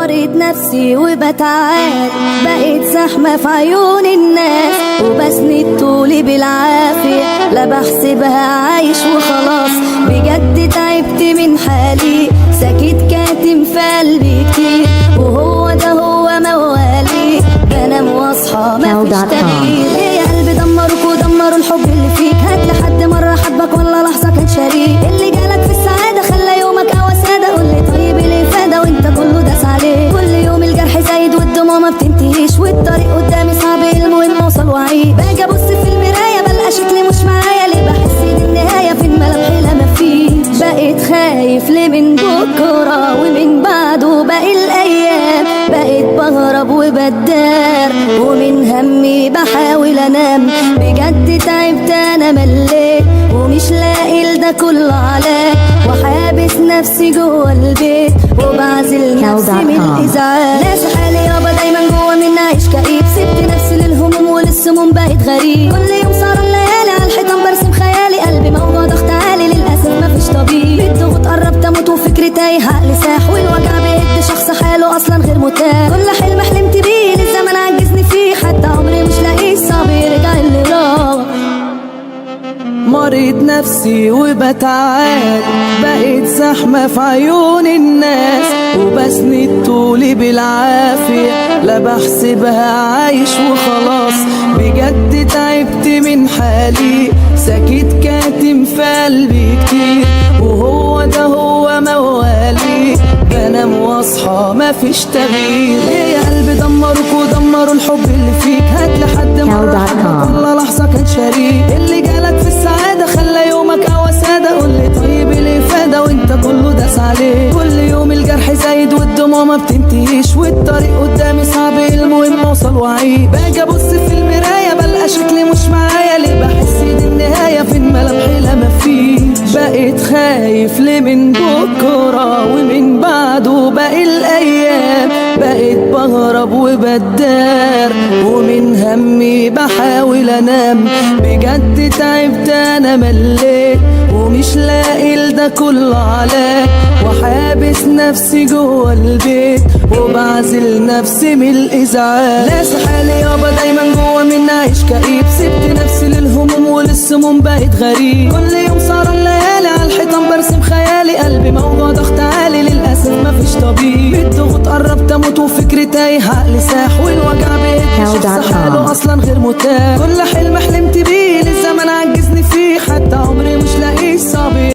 مريض نفسي وبتعالج، بقيت زحمة في عيون الناس وبسند طولي بالعافية، لا بحسبها عايش وخلاص بجد تعبت من حالي، ساكت كاتم في قلبي كتير وهو ده هو موالي، بنام واصحى مفيش تغيير. يا قلبي دمروك ودمروا الحب اللي فيك، هات لحد مرة حبك ولا لحظة كان شريك، اللي جالك في السعادة خلى يومك سادة، قولي طيب الإفادة وانت كله داس عليه، كل يوم الجرح زايد والدموع ما بتنتهيش، والطريق قدامي صعب المهم اوصل واعيش، باجي ابص في المراية بلقى شكلي مش معايا، ليه بحس ان النهاية فين ملامحي لا مفيش، بقيت خايف ليه من بكرة ومن بعده باقي الأيام، بقيت بهرب وبدار ومن همي بحاول انام، بجد تعبت انا مليت ومش لاقي لده كله علاج، وحابس نفسي جوه البيت وبعزل نفسي من الازعاج، ناس حالي يابا دايما جوه مني عايش كئيب، سبت نفسي للهموم وللسموم بقيت غريب، كل يوم سهران الليالي على الحيطان برسم خيالي، قلبي موجوع ضغط عالي للاسف مفيش طبيب، الضغوط قربت اموت وفكري تايه عقلي ساح، والوجع بيهد شخص حاله اصلا غير متاح، كل حلم حلمت بيه للزمن عجزني فيه، حتى عمري مش لاقيه صعب يرجع اللي راح. مريض نفسي وبتعالج، بقيت زحمة في عيون الناس وبسند طولي بالعافية، لا بحسبها عايش وخلاص بجد تعبت من حالي، ساكت كاتم في قلبي كتير وهو ده هو موالي، بنام واصحى مفيش تغيير. يا قلبي دمروك ودمروا الحب اللي فيك، هات لحد مرة حبك ولا لحظة كان شريك، اللي جالك في السعادة خلى يومك سادة، قولي طيب الإفادة وانت كله داس عليه، كل يوم الجرح زايد والدموع ما بتنتهيش، والطريق قدامي صعب المهم اوصل واعيش، باجي ابص في المراية بلقى شكلي مش معايا، ليه بحس ان النهاية فين ملامحي لا مفيش، بقيت خايف ليه من بكرة ومن بعده باقي الأيام، بقيت بهرب وبدار ومن همي بحاول انام، بجد تعبت انا مليت ومش لاقي لده كله علاج، وحابس نفسي جوه البيت وبعزل نفسي من الازعاج، ناس حالي يابا دايما جوه مني عايش كئيب، سبت نفسي للهموم وللسموم بقيت غريب، كل يوم سهران الليالي على الحيطان برسم خيالي، قلبي موجوع ضغط عالي للاسف مفيش طبيب، الضغوط قربت اموت وفكري تايه عقلي ساح، والوجع بيهد شخص حاله اصلا غير متاح، كل حلم حلمت بيه للزمن عجزني فيه، حتى عمري مش لاقيه صعب